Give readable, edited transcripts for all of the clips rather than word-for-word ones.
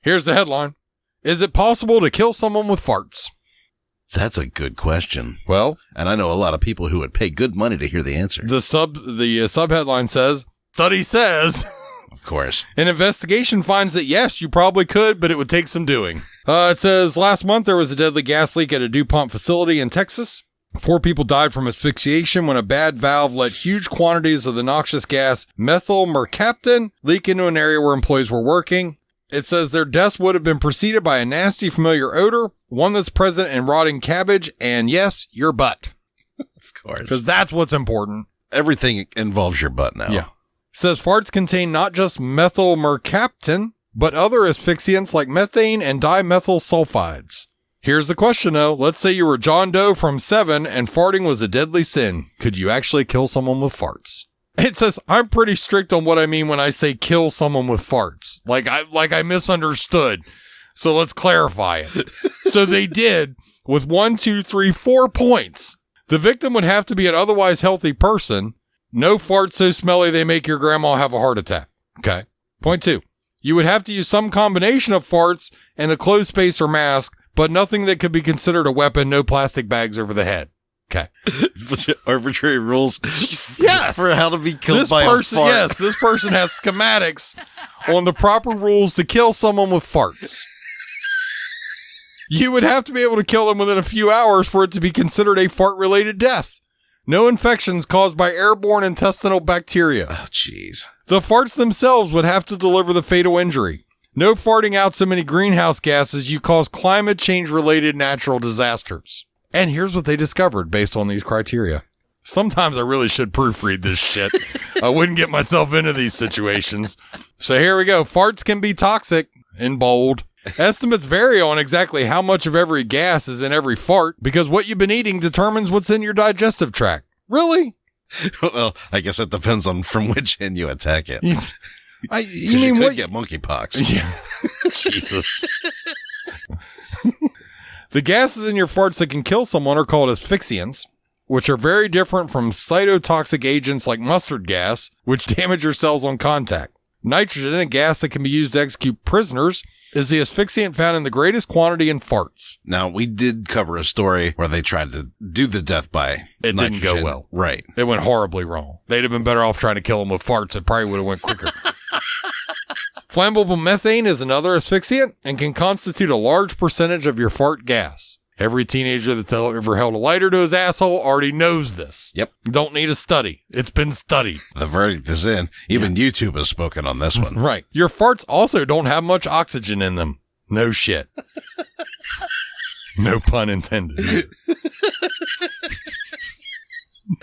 Here's the headline. Is it possible to kill someone with farts? That's a good question. Well, and I know a lot of people who would pay good money to hear the answer. The subheadline says, study says, of course, an investigation finds that yes, you probably could, but it would take some doing. It says last month there was a deadly gas leak at a DuPont facility in Texas. 4 people died from asphyxiation when a bad valve let huge quantities of the noxious gas methyl mercaptan leak into an area where employees were working. It says their deaths would have been preceded by a nasty familiar odor, one that's present in rotting cabbage, and yes, your butt. Of course. Because that's what's important. Everything involves your butt now. Yeah. It says farts contain not just methyl mercaptan, but other asphyxiants like methane and dimethyl sulfides. Here's the question, though. Let's say you were John Doe from 7 and farting was a deadly sin. Could you actually kill someone with farts? It says, I'm pretty strict on what I mean when I say kill someone with farts. Like I misunderstood. So let's clarify it. So they did with 1, 2, 3, 4 points. The victim would have to be an otherwise healthy person. No farts so smelly they make your grandma have a heart attack. Okay. Point 2. You would have to use some combination of farts and a closed space or mask, but nothing that could be considered a weapon, no plastic bags over the head. Okay. Arbitrary rules. Yes. For how to be killed this by person, a fart. Yes, this person has schematics on the proper rules to kill someone with farts. You would have to be able to kill them within a few hours for it to be considered a fart-related death. No infections caused by airborne intestinal bacteria. Oh, jeez. The farts themselves would have to deliver the fatal injury. No farting out so many greenhouse gases, you cause climate change-related natural disasters. And here's what they discovered based on these criteria. Sometimes I really should proofread this shit. I wouldn't get myself into these situations. So here we go. Farts can be toxic, in bold. Estimates vary on exactly how much of every gas is in every fart because what you've been eating determines what's in your digestive tract. Really? Well, I guess it depends on from which end you attack it. You could get monkeypox. Yeah. Jesus. The gases in your farts that can kill someone are called asphyxiants, which are very different from cytotoxic agents like mustard gas, which damage your cells on contact. Nitrogen, a gas that can be used to execute prisoners, is the asphyxiant found in the greatest quantity in farts. Now, we did cover a story where they tried to do the death by It nitrogen. didn't go well. Right. It went horribly wrong. They'd have been better off trying to kill them with farts. It probably would have went quicker. Flammable methane is another asphyxiant and can constitute a large percentage of your fart gas. Every teenager that's ever held a lighter to his asshole already knows this. Yep. Don't need a study. It's been studied. The verdict is in. Even YouTube has spoken on this one. Right. Your farts also don't have much oxygen in them. No shit. No pun intended.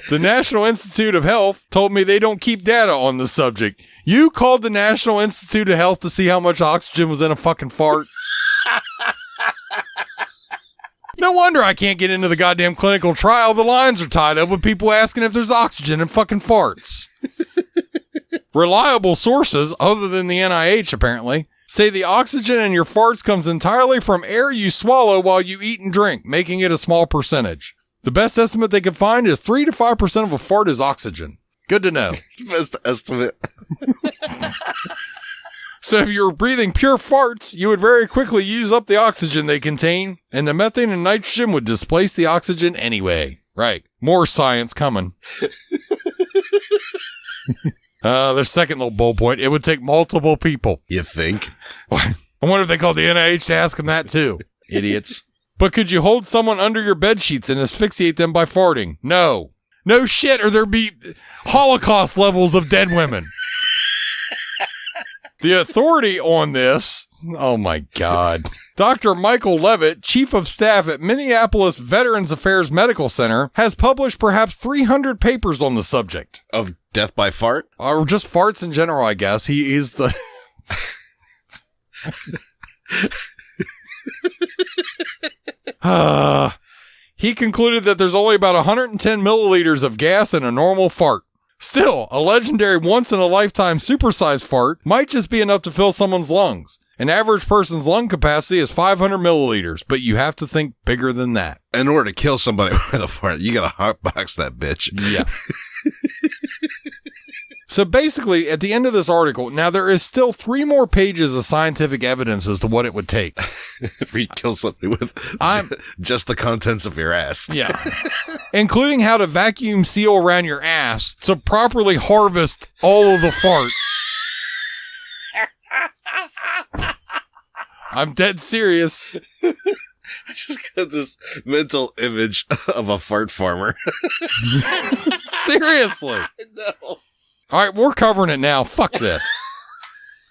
The National Institute of Health told me they don't keep data on the subject. You called the National Institute of Health to see how much oxygen was in a fucking fart? No wonder I can't get into the goddamn clinical trial. The lines are tied up with people asking if there's oxygen in fucking farts. Reliable sources, other than the NIH apparently, say the oxygen in your farts comes entirely from air you swallow while you eat and drink, making it a small percentage. The best estimate they could find is 3 to 5% of a fart is oxygen. Good to know. Best estimate. So if you were breathing pure farts, you would very quickly use up the oxygen they contain, and the methane and nitrogen would displace the oxygen anyway. Right. More science coming. Their second little bullet point, it would take multiple people. You think? I wonder if they called the NIH to ask them that too. Idiots. But could you hold someone under your bed sheets and asphyxiate them by farting? No. No shit, or there'd be Holocaust levels of dead women. The authority on this, oh my God. Dr. Michael Levitt, chief of staff at Minneapolis Veterans Affairs Medical Center, has published perhaps 300 papers on the subject. Of death by fart? Or just farts in general, I guess. He's the... He concluded that there's only about 110 milliliters of gas in a normal fart. Still, a legendary once-in-a-lifetime supersized fart might just be enough to fill someone's lungs. An average person's lung capacity is 500 milliliters, but you have to think bigger than that. In order to kill somebody with a fart, you gotta hotbox that bitch. Yeah. So basically, at the end of this article, now there is still 3 more pages of scientific evidence as to what it would take. If you kill somebody with just the contents of your ass. Yeah. Including how to vacuum seal around your ass to properly harvest all of the fart. I'm dead serious. I just got this mental image of a fart farmer. Seriously. No. All right, we're covering it now. Fuck this.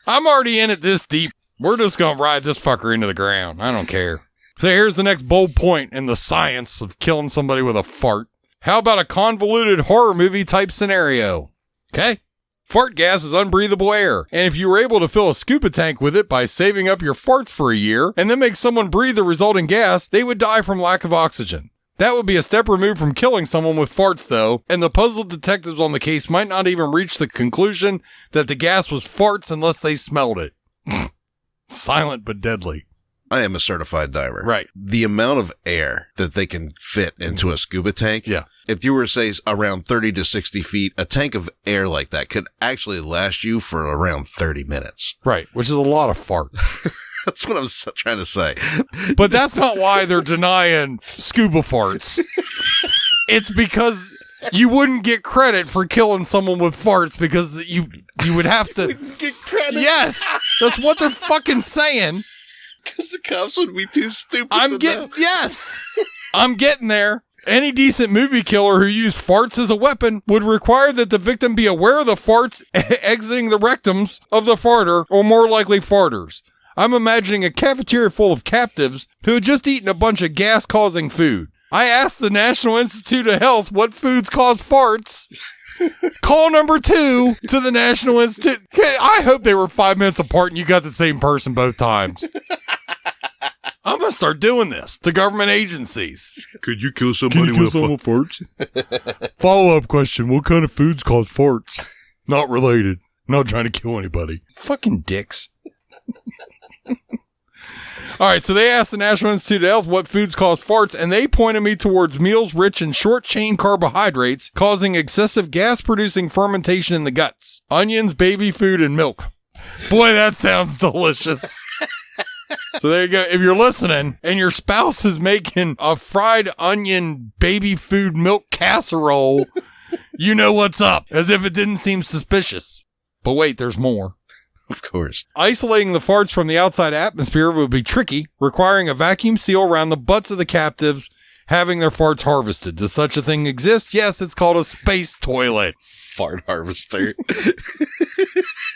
I'm already in it this deep. We're just going to ride this fucker into the ground. I don't care. So here's the next bold point in the science of killing somebody with a fart. How about a convoluted horror movie type scenario? Okay. Fart gas is unbreathable air, and if you were able to fill a scuba tank with it by saving up your farts for a year, and then make someone breathe the resulting gas, they would die from lack of oxygen. That would be a step removed from killing someone with farts, though, and the puzzled detectives on the case might not even reach the conclusion that the gas was farts unless they smelled it. Silent but deadly. I am a certified diver. Right. The amount of air that they can fit into a scuba tank. Yeah. If you were, say, around 30 to 60 feet, a tank of air like that could actually last you for around 30 minutes. Right. Which is a lot of fart. That's what I'm trying to say. But that's not why they're denying scuba farts. It's because you wouldn't get credit for killing someone with farts because you would have to get credit. Yes. That's what they're fucking saying. Because the cops would be too stupid Yes. I'm getting there. Any decent movie killer who used farts as a weapon would require that the victim be aware of the farts exiting the rectums of the farter, or more likely farters. I'm imagining a cafeteria full of captives who had just eaten a bunch of gas-causing food. I asked the National Institute of Health what foods cause farts. Call number 2 to the National Institute. I hope they were 5 minutes apart and you got the same person both times. I'm going to start doing this to government agencies. Could you kill somebody with farts? Follow-up question. What kind of foods cause farts? Not related. Not trying to kill anybody. Fucking dicks. All right, so they asked the National Institute of Health what foods cause farts, and they pointed me towards meals rich in short-chain carbohydrates, causing excessive gas-producing fermentation in the guts. Onions, baby food, and milk. Boy, that sounds delicious. So there you go. If you're listening and your spouse is making a fried onion baby food milk casserole, you know what's up, as if it didn't seem suspicious. But wait, there's more. Of course. Isolating the farts from the outside atmosphere would be tricky, requiring a vacuum seal around the butts of the captives having their farts harvested. Does such a thing exist? Yes, it's called a space toilet. Fart harvester.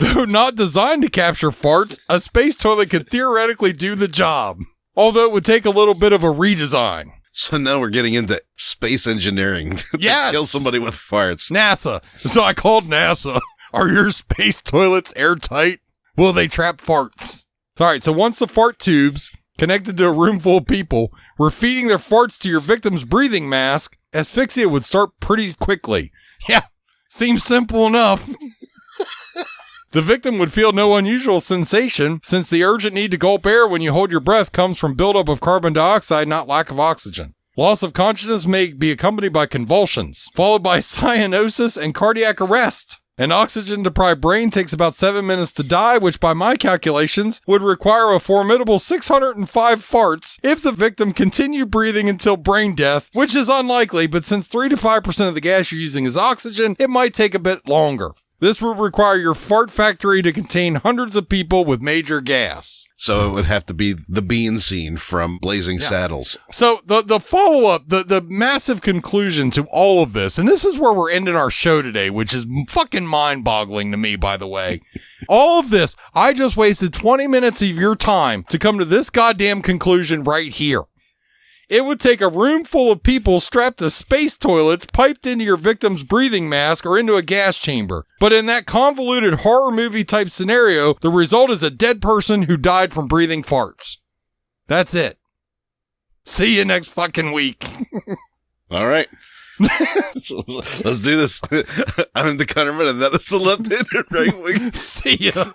Though not designed to capture farts, a space toilet could theoretically do the job, although it would take a little bit of a redesign. So now we're getting into space engineering to kill somebody with farts. NASA. So I called NASA. Are your space toilets airtight? Will they trap farts? All right, so once the fart tubes, connected to a room full of people, were feeding their farts to your victim's breathing mask, asphyxia would start pretty quickly. Yeah, seems simple enough. The victim would feel no unusual sensation, since the urgent need to gulp air when you hold your breath comes from buildup of carbon dioxide, not lack of oxygen. Loss of consciousness may be accompanied by convulsions, followed by cyanosis and cardiac arrest. An oxygen-deprived brain takes about 7 minutes to die, which by my calculations would require a formidable 605 farts if the victim continued breathing until brain death, which is unlikely, but since 3 to 5% of the gas you're using is oxygen, it might take a bit longer. This would require your fart factory to contain hundreds of people with major gas. So it would have to be the bean scene from Blazing Saddles. So the follow-up, the massive conclusion to all of this, and this is where we're ending our show today, which is fucking mind-boggling to me, by the way. All of this, I just wasted 20 minutes of your time to come to this goddamn conclusion right here. It would take a room full of people strapped to space toilets piped into your victim's breathing mask or into a gas chamber. But in that convoluted horror movie type scenario, the result is a dead person who died from breathing farts. That's it. See you next fucking week. All right. Let's do this. I'm the Cutterman, and that is the left-handed right wing. See ya.